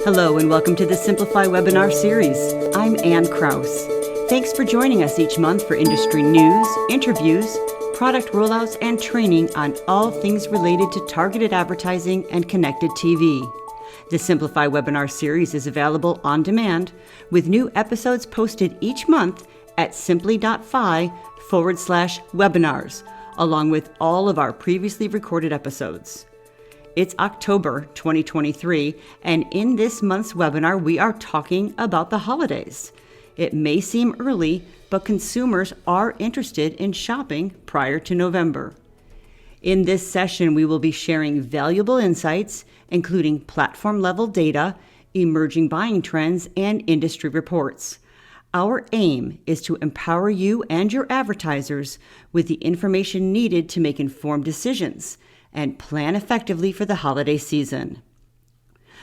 Hello and welcome to the Simplify webinar series. I'm Ann Krause. Thanks for joining us each month for industry news, interviews, product rollouts, and training on all things related to targeted advertising and connected TV. The Simplify webinar series is available on demand with new episodes posted each month at simply.fi/webinars, along with all of our previously recorded episodes. It's October 2023, and in this month's webinar, we are talking about the holidays. It may seem early, but consumers are interested in shopping prior to November. In this session, we will be sharing valuable insights, including platform-level data, emerging buying trends, and industry reports. Our aim is to empower you and your advertisers with the information needed to make informed decisions and plan effectively for the holiday season.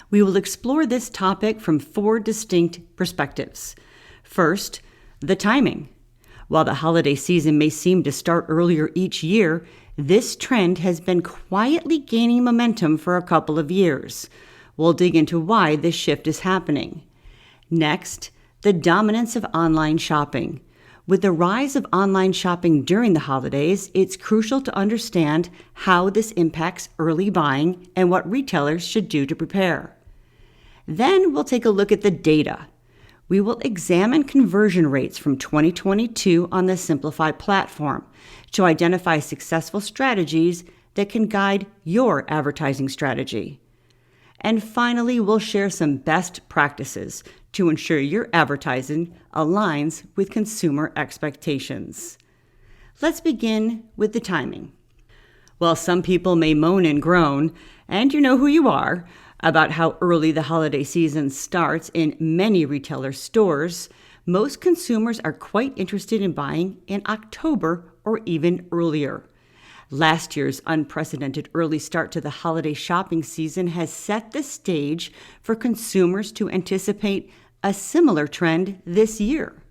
We will explore this topic from 4 distinct perspectives. First, the timing. While the holiday season may seem to start earlier each year, this trend has been quietly gaining momentum for a couple of years. We'll dig into why this shift is happening. Next, the dominance of online shopping. With the rise of online shopping during the holidays, it's crucial to understand how this impacts early buying and what retailers should do to prepare. Then we'll take a look at the data. We will examine conversion rates from 2022 on the Simplify platform to identify successful strategies that can guide your advertising strategy. And finally, we'll share some best practices to ensure your advertising aligns with consumer expectations. Let's begin with the timing. While some people may moan and groan, and you know who you are, about how early the holiday season starts in many retailer stores, most consumers are quite interested in buying in October or even earlier. Last year's unprecedented early start to the holiday shopping season has set the stage for consumers to anticipate a similar trend this year.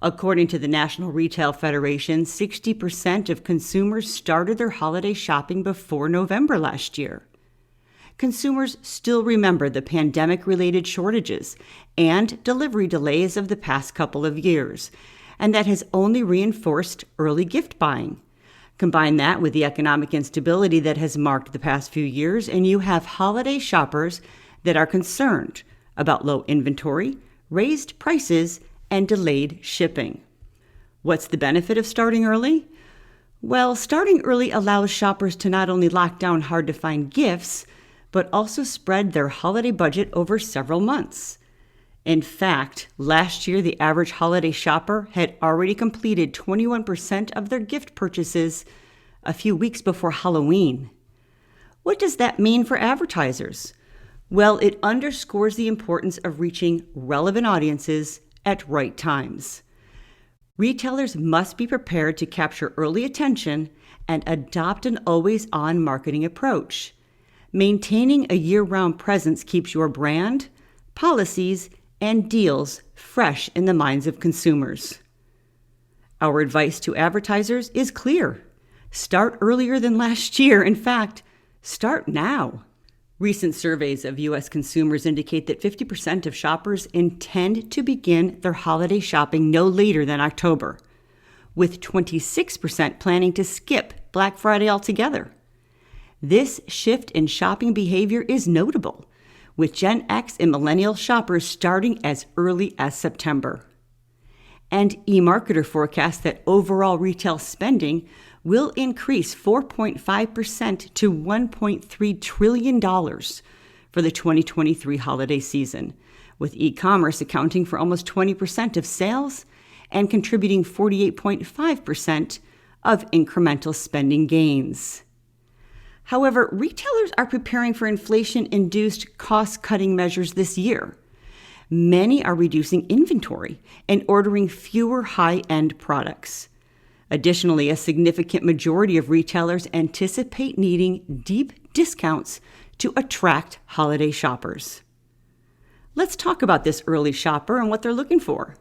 According to the National Retail Federation, 60% of consumers started their holiday shopping before November last year. Consumers still remember the pandemic-related shortages and delivery delays of the past couple of years, and that has only reinforced early gift buying. Combine that with the economic instability that has marked the past few years, and you have holiday shoppers that are concerned about low inventory, raised prices, and delayed shipping. What's the benefit of starting early? Well, starting early allows shoppers to not only lock down hard-to-find gifts, but also spread their holiday budget over several months. In fact, last year, the average holiday shopper had already completed 21% of their gift purchases a few weeks before Halloween. What does that mean for advertisers? Well, it underscores the importance of reaching relevant audiences at right times. Retailers must be prepared to capture early attention and adopt an always-on marketing approach. Maintaining a year-round presence keeps your brand, policies, and deals fresh in the minds of consumers. Our advice to advertisers is clear. Start earlier than last year. In fact, start now. Recent surveys of U.S. consumers indicate that 50% of shoppers intend to begin their holiday shopping no later than October, with 26% planning to skip Black Friday altogether. This shift in shopping behavior is notable, with Gen X and millennial shoppers starting as early as September. And eMarketer forecasts that overall retail spending will increase 4.5% to $1.3 trillion for the 2023 holiday season, with e-commerce accounting for almost 20% of sales and contributing 48.5% of incremental spending gains. However, retailers are preparing for inflation-induced cost-cutting measures this year. Many are reducing inventory and ordering fewer high-end products. Additionally, a significant majority of retailers anticipate needing deep discounts to attract holiday shoppers. Let's talk about this early shopper and what they're looking for.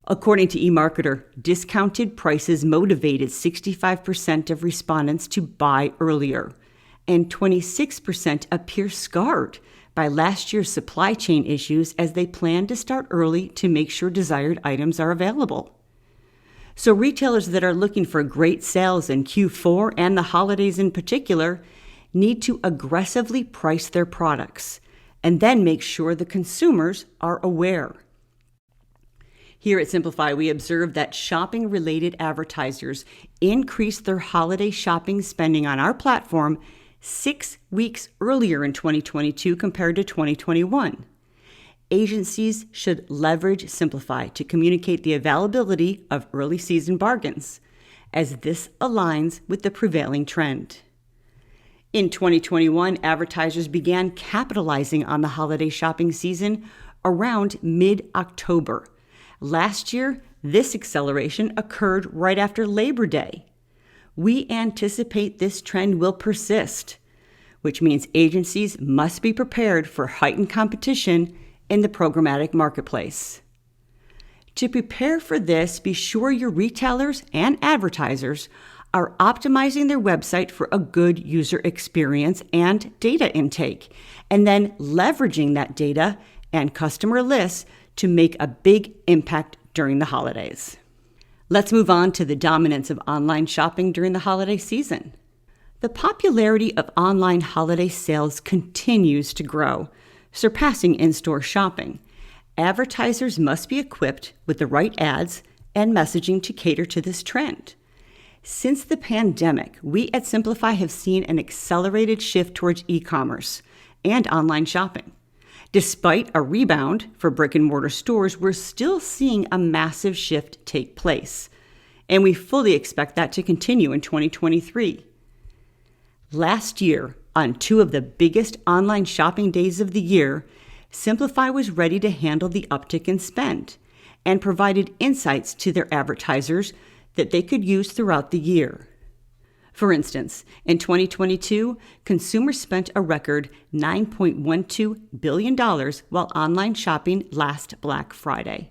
According to eMarketer, discounted prices motivated 65% of respondents to buy earlier, and 26% appear scarred by last year's supply chain issues as they plan to start early to make sure desired items are available. So retailers that are looking for great sales in Q4 and the holidays in particular need to aggressively price their products and then make sure the consumers are aware. Here at Simplify, we observed that shopping-related advertisers increased their holiday shopping spending on our platform 6 weeks earlier in 2022 compared to 2021. Agencies should leverage Simplify to communicate the availability of early season bargains, as this aligns with the prevailing trend. In 2021, advertisers began capitalizing on the holiday shopping season around mid-October. Last year, this acceleration occurred right after Labor Day. We anticipate this trend will persist, which means agencies must be prepared for heightened competition in the programmatic marketplace. To prepare for this, be sure your retailers and advertisers are optimizing their website for a good user experience and data intake, and then leveraging that data and customer lists to make a big impact during the holidays. Let's move on to the dominance of online shopping during the holiday season. The popularity of online holiday sales continues to grow, surpassing in-store shopping. Advertisers must be equipped with the right ads and messaging to cater to this trend. Since the pandemic, we at Simplify have seen an accelerated shift towards e-commerce and online shopping. Despite a rebound for brick-and-mortar stores, we're still seeing a massive shift take place, and we fully expect that to continue in 2023. Last year, on 2 of the biggest online shopping days of the year, Simplify was ready to handle the uptick in spend and provided insights to their advertisers that they could use throughout the year. For instance, in 2022, consumers spent a record $9.12 billion while online shopping last Black Friday.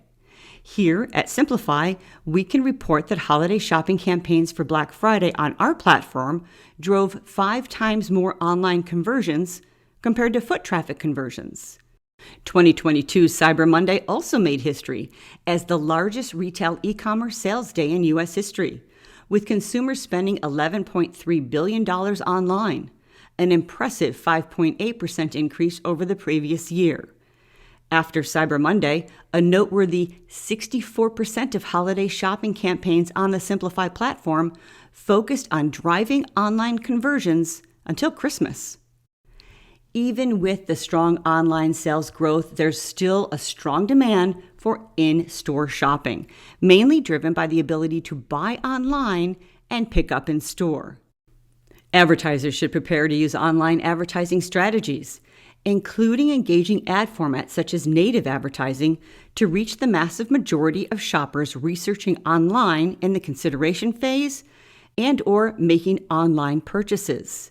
Here at Simplify, we can report that holiday shopping campaigns for Black Friday on our platform drove 5 times more online conversions compared to foot traffic conversions. 2022's Cyber Monday also made history as the largest retail e-commerce sales day in U.S. history, with consumers spending $11.3 billion online, an impressive 5.8% increase over the previous year. After Cyber Monday, a noteworthy 64% of holiday shopping campaigns on the Simplify platform focused on driving online conversions until Christmas. Even with the strong online sales growth, there's still a strong demand for in-store shopping, mainly driven by the ability to buy online and pick up in store. Advertisers should prepare to use online advertising strategies, including engaging ad formats such as native advertising, to reach the massive majority of shoppers researching online in the consideration phase and/or making online purchases.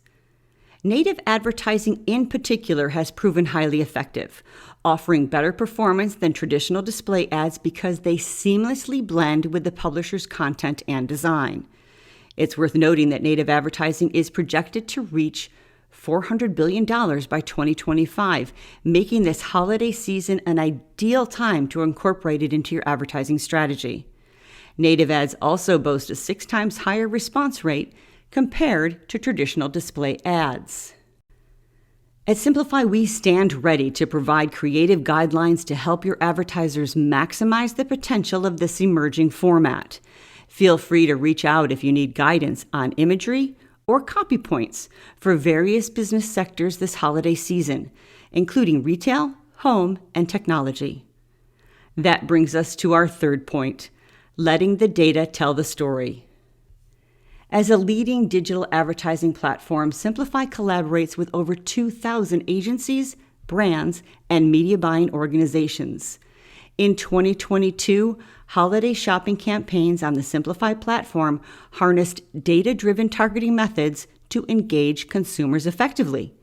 Native advertising in particular has proven highly effective, offering better performance than traditional display ads because they seamlessly blend with the publisher's content and design. It's worth noting that native advertising is projected to reach $400 billion by 2025, making this holiday season an ideal time to incorporate it into your advertising strategy. Native ads also boast a 6 times higher response rate compared to traditional display ads. At Simplify, we stand ready to provide creative guidelines to help your advertisers maximize the potential of this emerging format. Feel free to reach out if you need guidance on imagery or copy points for various business sectors this holiday season, including retail, home, and technology. That brings us to our third point, letting the data tell the story. As a leading digital advertising platform, Simplify collaborates with over 2,000 agencies, brands, and media buying organizations. In 2022, holiday shopping campaigns on the Simplify platform harnessed data-driven targeting methods to engage consumers effectively.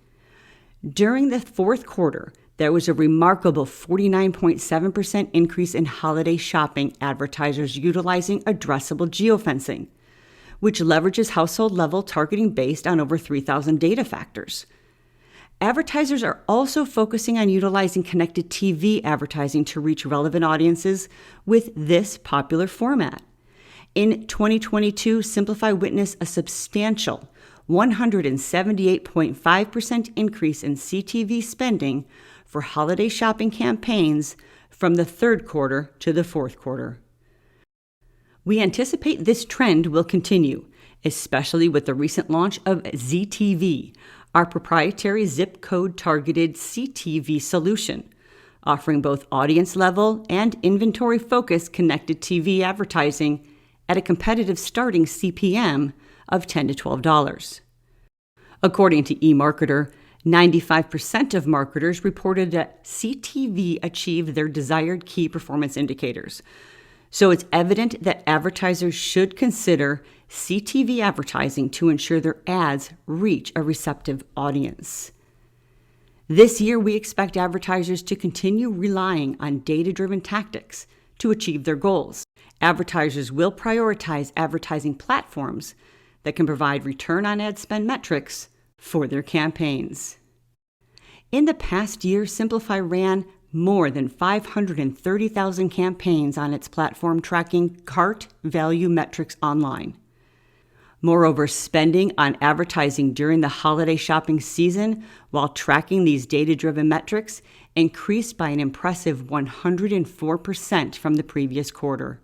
During the fourth quarter, there was a remarkable 49.7% increase in holiday shopping advertisers utilizing addressable geofencing, which leverages household-level targeting based on over 3,000 data factors. Advertisers are also focusing on utilizing connected TV advertising to reach relevant audiences with this popular format. In 2022, Simplify witnessed a substantial 178.5% increase in CTV spending for holiday shopping campaigns from the third quarter to the fourth quarter. We anticipate this trend will continue, especially with the recent launch of ZTV, our proprietary zip code targeted CTV solution, offering both audience level and inventory focused connected TV advertising at a competitive starting CPM of $10 to $12. According to eMarketer, 95% of marketers reported that CTV achieved their desired key performance indicators. So it's evident that advertisers should consider CTV advertising to ensure their ads reach a receptive audience. This year, we expect advertisers to continue relying on data-driven tactics to achieve their goals. Advertisers will prioritize advertising platforms that can provide return on ad spend metrics for their campaigns. In the past year, Simplify ran more than 530,000 campaigns on its platform tracking cart value metrics online. Moreover, spending on advertising during the holiday shopping season while tracking these data-driven metrics increased by an impressive 104% from the previous quarter.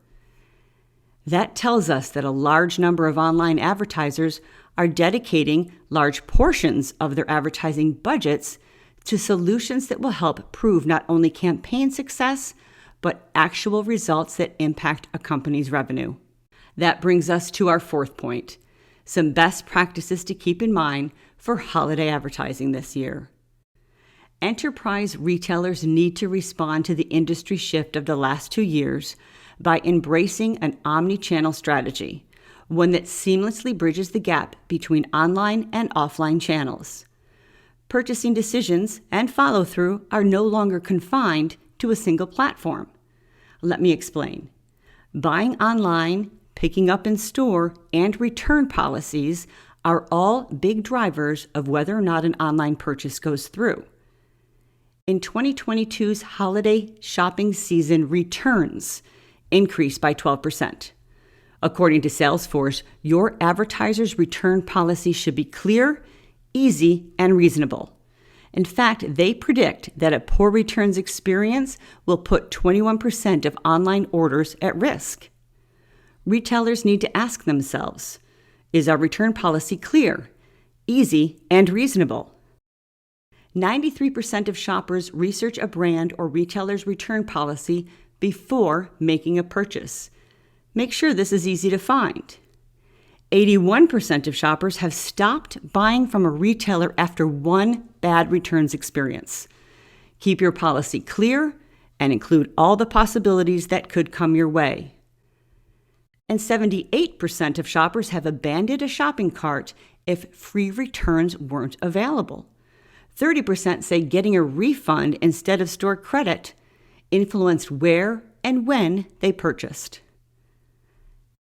That tells us that a large number of online advertisers are dedicating large portions of their advertising budgets to solutions that will help prove not only campaign success, but actual results that impact a company's revenue. That brings us to our fourth point, some best practices to keep in mind for holiday advertising this year. Enterprise retailers need to respond to the industry shift of the last 2 years by embracing an omni-channel strategy, one that seamlessly bridges the gap between online and offline channels. Purchasing decisions and follow-through are no longer confined to a single platform. Let me explain. Buying online, picking up in store, and return policies are all big drivers of whether or not an online purchase goes through. In 2022's holiday shopping season, returns increased by 12%. According to Salesforce, your advertiser's return policy should be clear, easy, and reasonable. In fact, they predict that a poor returns experience will put 21% of online orders at risk. Retailers need to ask themselves, is our return policy clear, easy, and reasonable? 93% of shoppers research a brand or retailer's return policy before making a purchase. Make sure this is easy to find. 81% of shoppers have stopped buying from a retailer after one bad returns experience. Keep your policy clear and include all the possibilities that could come your way. And 78% of shoppers have abandoned a shopping cart if free returns weren't available. 30% say getting a refund instead of store credit influenced where and when they purchased.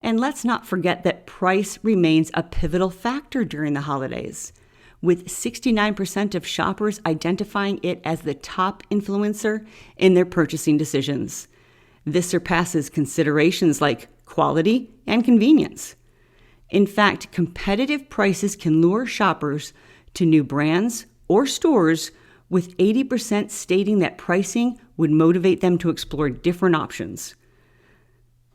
And let's not forget that price remains a pivotal factor during the holidays, with 69% of shoppers identifying it as the top influencer in their purchasing decisions. This surpasses considerations like quality and convenience. In fact, competitive prices can lure shoppers to new brands or stores, with 80% stating that pricing would motivate them to explore different options.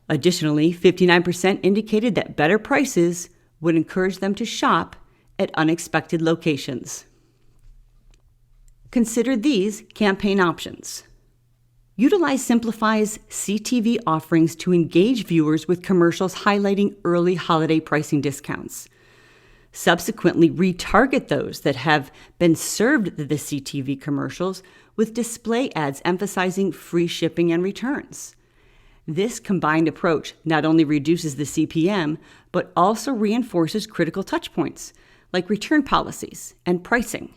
Additionally, 59% indicated that better prices would encourage them to shop at unexpected locations. Consider these campaign options. Utilize Simplify's CTV offerings to engage viewers with commercials highlighting early holiday pricing discounts. Subsequently, retarget those that have been served the CTV commercials with display ads emphasizing free shipping and returns. This combined approach not only reduces the CPM, but also reinforces critical touchpoints like return policies and pricing.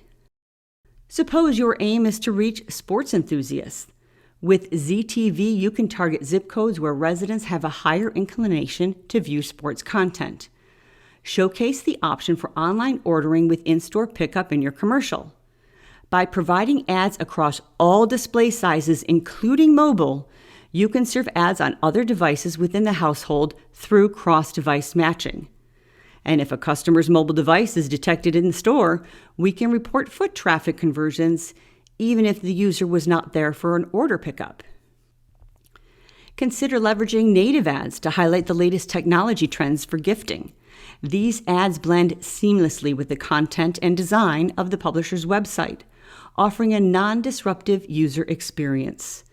Suppose your aim is to reach sports enthusiasts. With ZTV, you can target zip codes where residents have a higher inclination to view sports content. Showcase the option for online ordering with in-store pickup in your commercial. By providing ads across all display sizes, including mobile, you can serve ads on other devices within the household through cross-device matching. And if a customer's mobile device is detected in the store, we can report foot traffic conversions even if the user was not there for an order pickup. Consider leveraging native ads to highlight the latest technology trends for gifting. These ads blend seamlessly with the content and design of the publisher's website, offering a non-disruptive user experience.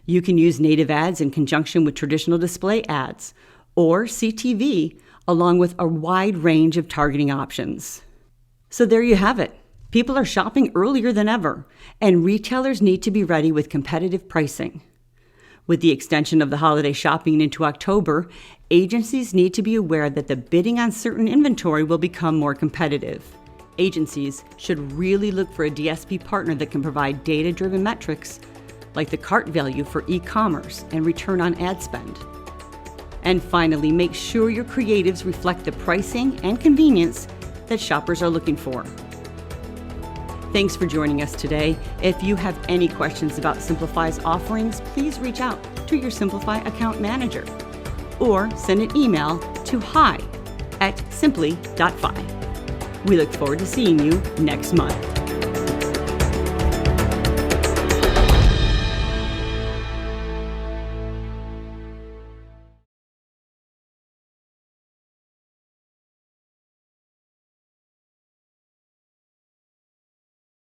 You can use native ads in conjunction with traditional display ads or CTV, along with a wide range of targeting options. So there you have it. People are shopping earlier than ever, and retailers need to be ready with competitive pricing. With the extension of the holiday shopping into October, agencies need to be aware that the bidding on certain inventory will become more competitive. Agencies should really look for a DSP partner that can provide data-driven metrics like the cart value for e-commerce and return on ad spend. And finally, make sure your creatives reflect the pricing and convenience that shoppers are looking for. Thanks for joining us today. If you have any questions about Simplify's offerings, please reach out to your Simplify account manager or send an email to hi@simply.fi. We look forward to seeing you next month.